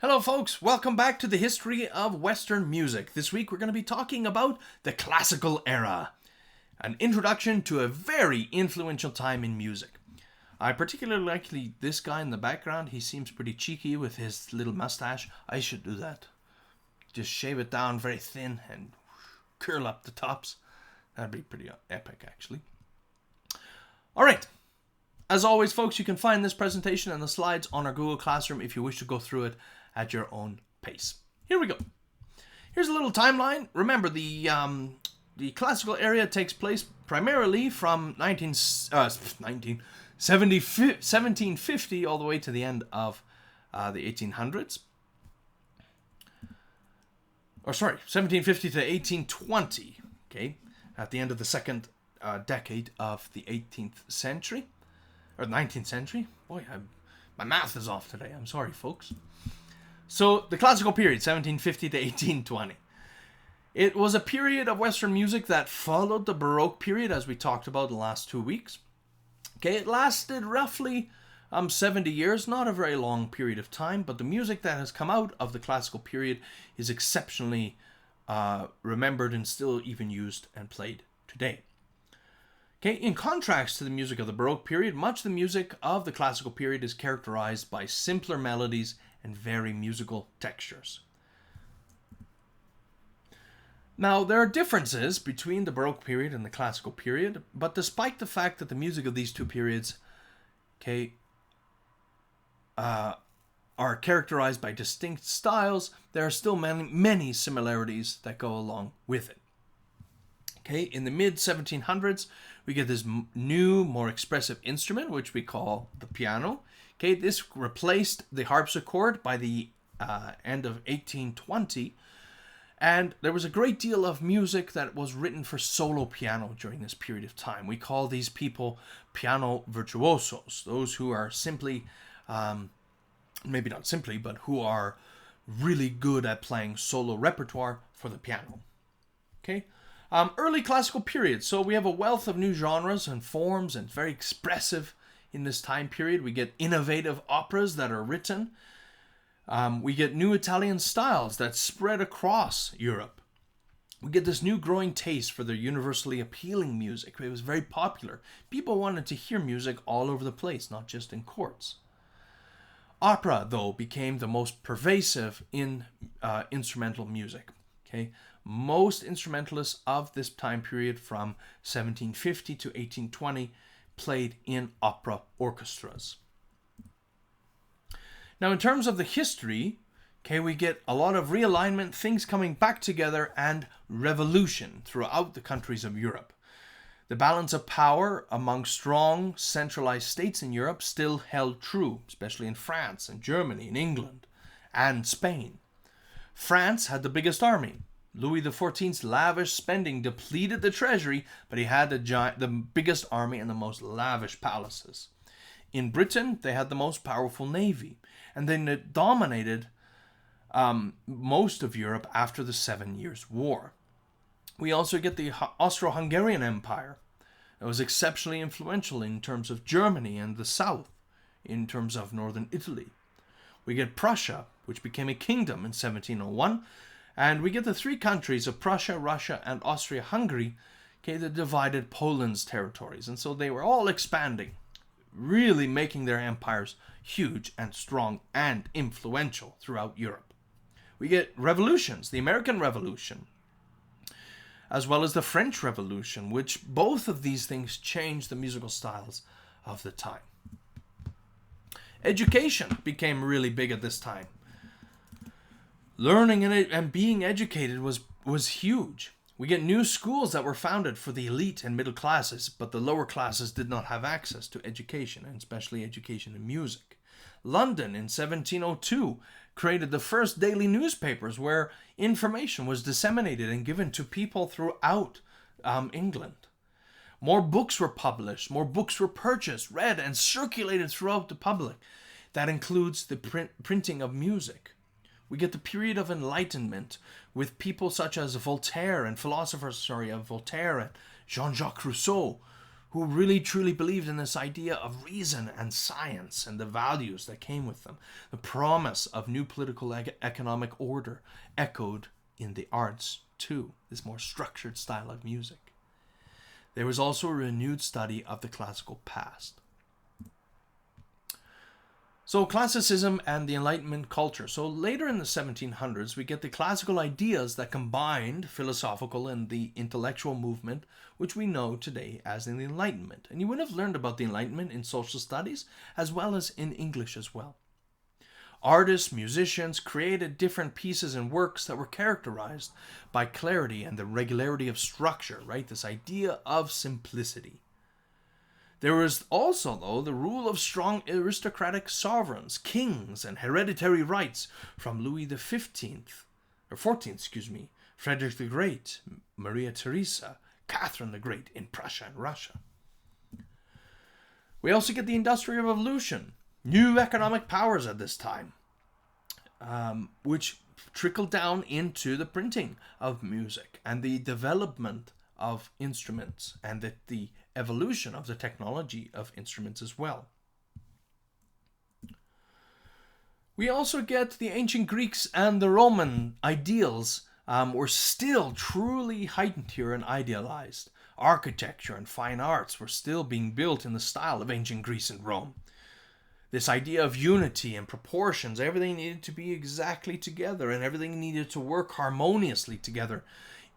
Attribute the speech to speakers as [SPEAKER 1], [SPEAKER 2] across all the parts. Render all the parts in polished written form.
[SPEAKER 1] Hello folks, welcome back to the history of Western music. This week we're going to be talking about the classical era, an introduction to a very influential time in music. I particularly like this guy in the background. He seems pretty cheeky with his little mustache. I should do that. Just shave it down very thin and curl up the tops. That'd be pretty epic actually. Alright. As always, folks, you can find this presentation and the slides on our Google Classroom if you wish to go through it at your own pace. Here we go. Here's a little timeline. Remember, the classical era takes place primarily from 1750 all the way to the end of the 1800s. 1750 to 1820. Okay, at the end of the second decade of the 18th century. Or 19th century. Boy, my math is off today. I'm sorry, folks. So, the classical period, 1750 to 1820. It was a period of Western music that followed the Baroque period, as we talked about the last 2 weeks. Okay, it lasted roughly 70 years, not a very long period of time, but the music that has come out of the classical period is exceptionally remembered and still even used and played today. Okay, in contrast to the music of the Baroque period, much of the music of the classical period is characterized by simpler melodies and very musical textures. Now, there are differences between the Baroque period and the classical period, but despite the fact that the music of these two periods, are characterized by distinct styles, there are still many similarities that go along with it. Okay, in the mid-1700s, we get this new, more expressive instrument, which we call the piano. Okay, this replaced the harpsichord by the end of 1820. And there was a great deal of music that was written for solo piano during this period of time. We call these people piano virtuosos, those who are simply, maybe not simply, but who are really good at playing solo repertoire for the piano. Okay. Early classical period. So we have a wealth of new genres and forms and very expressive in this time period. We get innovative operas that are written. We get new Italian styles that spread across Europe. We get this new growing taste for the universally appealing music. It was very popular. People wanted to hear music all over the place, not just in courts. Opera, though, became the most pervasive in instrumental music. Okay. Most instrumentalists of this time period from 1750 to 1820 played in opera orchestras. Now, in terms of the history, we get a lot of realignment, things coming back together, and revolution throughout the countries of Europe. The balance of power among strong, centralized states in Europe still held true, especially in France and Germany and England and Spain. France had the biggest army. Louis XIV's lavish spending depleted the treasury, but he had the biggest army and the most lavish palaces. In Britain, they had the most powerful navy, and they dominated most of Europe after the 7 Years' War. We also get the Austro-Hungarian Empire. It was exceptionally influential in terms of Germany and the south, in terms of northern Italy. We get Prussia, which became a kingdom in 1701, and we get the three countries of Prussia, Russia, and Austria-Hungary, that divided Poland's territories. And so they were all expanding, really making their empires huge and strong and influential throughout Europe. We get revolutions, the American Revolution, as well as the French Revolution, which both of these things changed the musical styles of the time. Education became really big at this time. Learning and being educated was huge. We get new schools that were founded for the elite and middle classes, but the lower classes did not have access to education, and especially education in music. London in 1702 created the first daily newspapers where information was disseminated and given to people throughout England. More books were published, more books were purchased, read, and circulated throughout the public. That includes the printing of music. We get the period of Enlightenment with people such as Voltaire and Voltaire and Jean-Jacques Rousseau, who really truly believed in this idea of reason and science and the values that came with them. The promise of new political economic order echoed in the arts too, this more structured style of music. There was also a renewed study of the classical past. So Classicism and the Enlightenment culture. So later in the 1700s, we get the classical ideas that combined philosophical and the intellectual movement, which we know today as the Enlightenment. And you would have learned about the Enlightenment in social studies as well as in English as well. Artists, musicians created different pieces and works that were characterized by clarity and the regularity of structure, right? This idea of simplicity. There was also, though, the rule of strong aristocratic sovereigns, kings, and hereditary rights from Louis XIV, Frederick the Great, Maria Theresa, Catherine the Great in Prussia and Russia. We also get the Industrial Revolution, new economic powers at this time, which trickled down into the printing of music and the development of instruments and the evolution of the technology of instruments as well. We also get the ancient Greeks and the Roman ideals were still truly heightened here and idealized. Architecture and fine arts were still being built in the style of ancient Greece and Rome. This idea of unity and proportions, everything needed to be exactly together and everything needed to work harmoniously together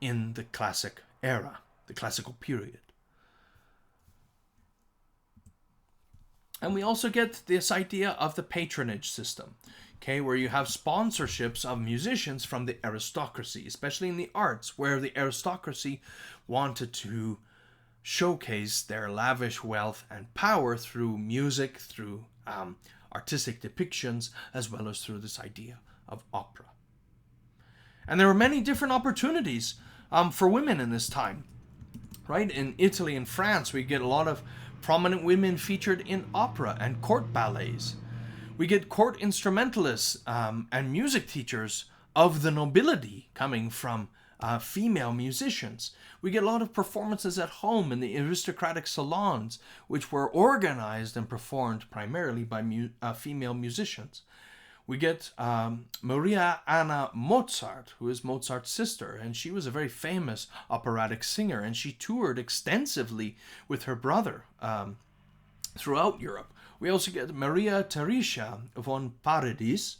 [SPEAKER 1] in the classic era, the classical period. And we also get this idea of the patronage system, okay, where you have sponsorships of musicians from the aristocracy, especially in the arts, where the aristocracy wanted to showcase their lavish wealth and power through music, through artistic depictions, as well as through this idea of opera. And there were many different opportunities for women in this time, right? In Italy and France, we get a lot of prominent women featured in opera and court ballets. We get court instrumentalists and music teachers of the nobility coming from female musicians. We get a lot of performances at home in the aristocratic salons, which were organized and performed primarily by female musicians. We get Maria Anna Mozart, who is Mozart's sister, and she was a very famous operatic singer, and she toured extensively with her brother throughout Europe. We also get Maria Theresia von Paradis,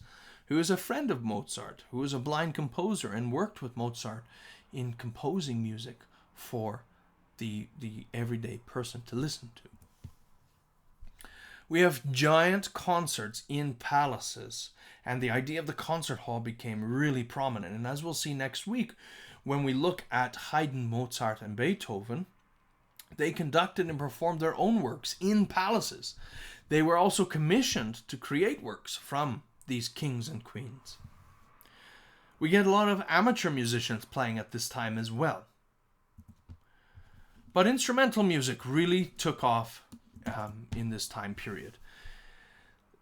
[SPEAKER 1] who is a friend of Mozart, who is a blind composer and worked with Mozart in composing music for the everyday person to listen to. We have giant concerts in palaces, and the idea of the concert hall became really prominent. And as we'll see next week, when we look at Haydn, Mozart, and Beethoven, they conducted and performed their own works in palaces. They were also commissioned to create works from these kings and queens. We get a lot of amateur musicians playing at this time as well. But instrumental music really took off in this time period.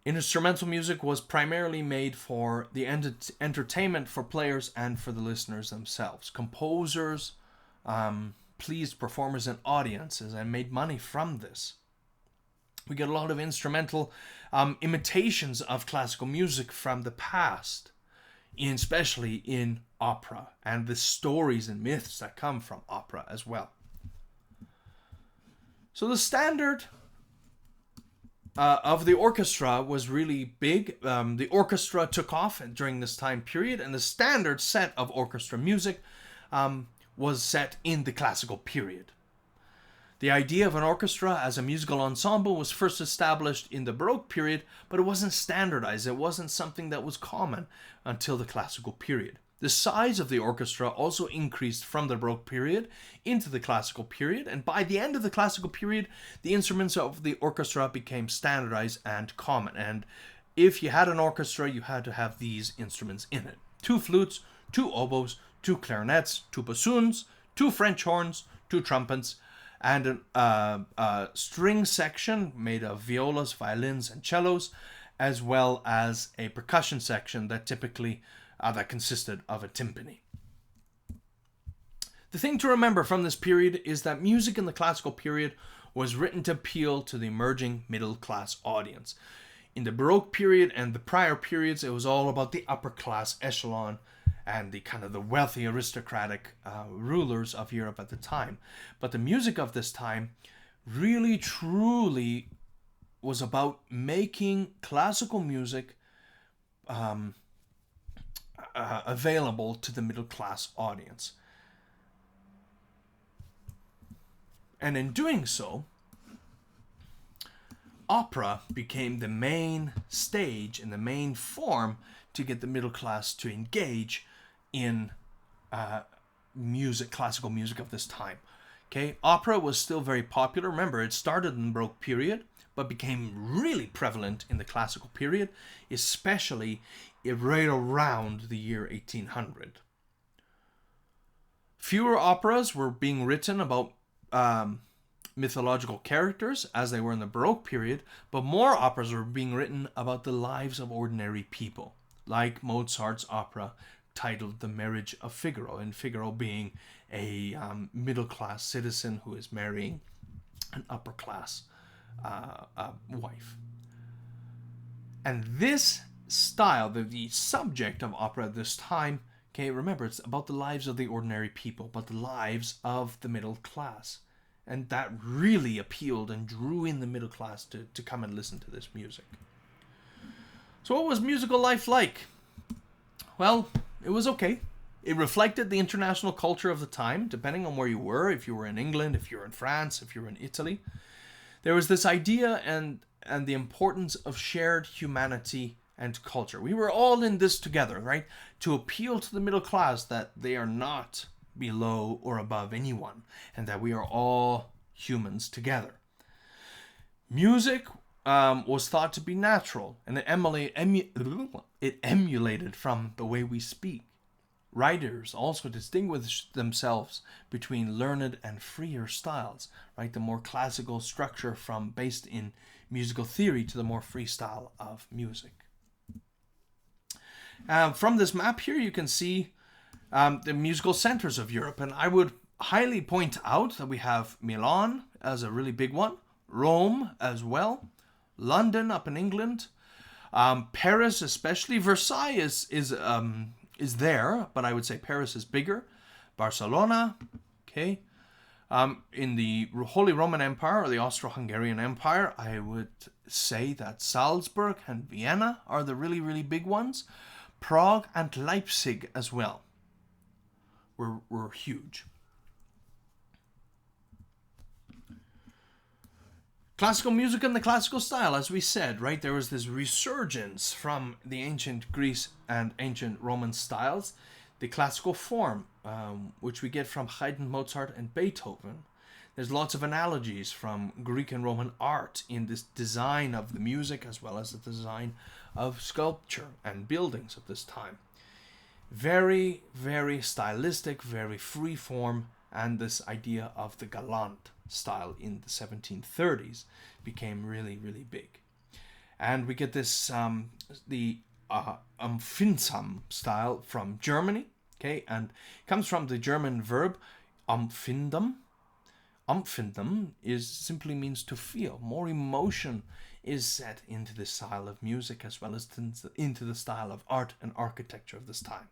[SPEAKER 1] Instrumental music was primarily made for the entertainment for players and for the listeners themselves. Composers pleased performers and audiences and made money from this. We get a lot of instrumental imitations of classical music from the past, especially in opera, and the stories and myths that come from opera as well. So the standard of the orchestra was really big. The orchestra took off during this time period, and the standard set of orchestra music was set in the classical period. The idea of an orchestra as a musical ensemble was first established in the Baroque period, but it wasn't standardized. It wasn't something that was common until the classical period. The size of the orchestra also increased from the Baroque period into the classical period, and by the end of the classical period, the instruments of the orchestra became standardized and common. And if you had an orchestra, you had to have these instruments in it: 2 flutes, 2 oboes, 2 clarinets, 2 bassoons, 2 French horns, 2 trumpets, and a string section made of violas, violins, and cellos, as well as a percussion section that typically that consisted of a timpani. The thing to remember from this period is that music in the classical period was written to appeal to the emerging middle-class audience. In the Baroque period and the prior periods, it was all about the upper-class echelon and the kind of the wealthy aristocratic rulers of Europe at the time. But the music of this time really, truly was about making classical music available to the middle-class audience. And in doing so, opera became the main stage and the main form to get the middle class to engage in music, classical music of this time. Okay, opera was still very popular. Remember, it started in the Baroque period, but became really prevalent in the classical period, especially right around the year 1800. Fewer operas were being written about mythological characters as they were in the Baroque period, but more operas were being written about the lives of ordinary people, like Mozart's opera titled The Marriage of Figaro, and Figaro being a middle-class citizen who is marrying an upper-class wife. And this style, the subject of opera at this time, okay, remember, it's about the lives of the ordinary people, but the lives of the middle class. And that really appealed and drew in the middle class to come and listen to this music. So what was musical life like? Well, it was okay. It reflected the international culture of the time, depending on where you were, if you were in England, if you were in France, if you were in Italy. There was this idea and the importance of shared humanity and culture. We were all in this together, right? To appeal to the middle class that they are not below or above anyone, and that we are all humans together. Music was thought to be natural, and it emulated from the way we speak. Writers also distinguished themselves between learned and freer styles, right? The more classical structure based in musical theory to the more free style of music. From this map here, you can see the musical centers of Europe, and I would highly point out that we have Milan as a really big one, Rome as well, London up in England, Paris especially. Versailles is there, but I would say Paris is bigger. Barcelona, okay. In the Holy Roman Empire or the Austro-Hungarian Empire, I would say that Salzburg and Vienna are the really, really big ones. Prague and Leipzig as well were huge. Classical music and the classical style, as we said, right? There was this resurgence from the ancient Greece and ancient Roman styles. The classical form, which we get from Haydn, Mozart, and Beethoven. There's lots of analogies from Greek and Roman art in this design of the music as well as the design of sculpture and buildings of this time. Very, very stylistic, very free form, and this idea of the galant style in the 1730s became really, really big. And we get this, the empfindsam style from Germany, okay, and it comes from the German verb empfinden. Empfinden simply means to feel. More emotion is set into the style of music as well as into the style of art and architecture of this time.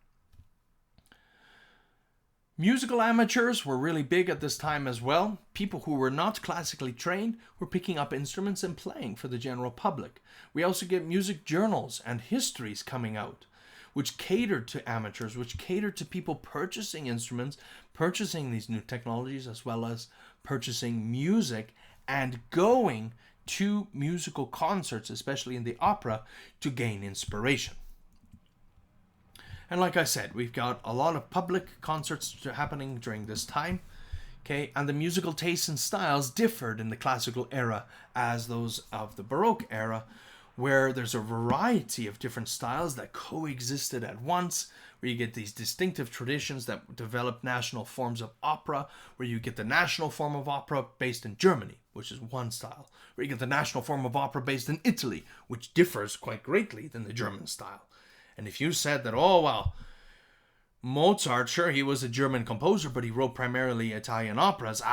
[SPEAKER 1] Musical amateurs were really big at this time as well. People who were not classically trained were picking up instruments and playing for the general public. We also get music journals and histories coming out, which catered to amateurs, which catered to people purchasing instruments, purchasing these new technologies, as well as purchasing music and going to musical concerts, especially in the opera, to gain inspiration. And like I said, we've got a lot of public concerts happening during this time, okay? And the musical tastes and styles differed in the classical era as those of the Baroque era, where there's a variety of different styles that coexisted at once, where you get these distinctive traditions that develop national forms of opera, where you get the national form of opera based in Germany, which is one style, where you get the national form of opera based in Italy, which differs quite greatly than the German style. And if you said that, oh, well, Mozart, sure, he was a German composer, but he wrote primarily Italian operas.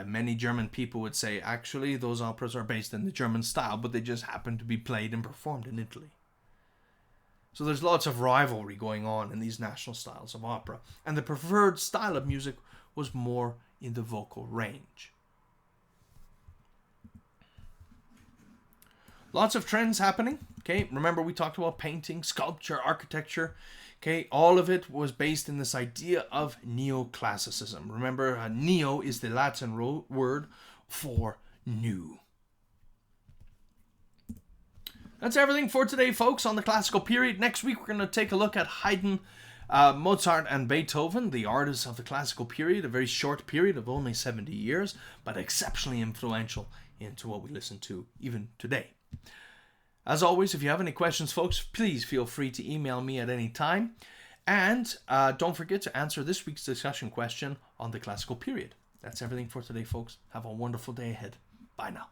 [SPEAKER 1] Many German people would say, actually, those operas are based in the German style, but they just happen to be played and performed in Italy. So there's lots of rivalry going on in these national styles of opera. And the preferred style of music was more in the vocal range. Lots of trends happening. Okay, remember we talked about painting, sculpture, architecture. Okay, all of it was based in this idea of neoclassicism. Remember, neo is the Latin word for new. That's everything for today, folks, on the classical period. Next week, we're going to take a look at Haydn, Mozart, and Beethoven, the artists of the classical period, a very short period of only 70 years, but exceptionally influential into what we listen to even today. As always, if you have any questions, folks, please feel free to email me at any time. And don't forget to answer this week's discussion question on the classical period. That's everything for today, folks. Have a wonderful day ahead. Bye now.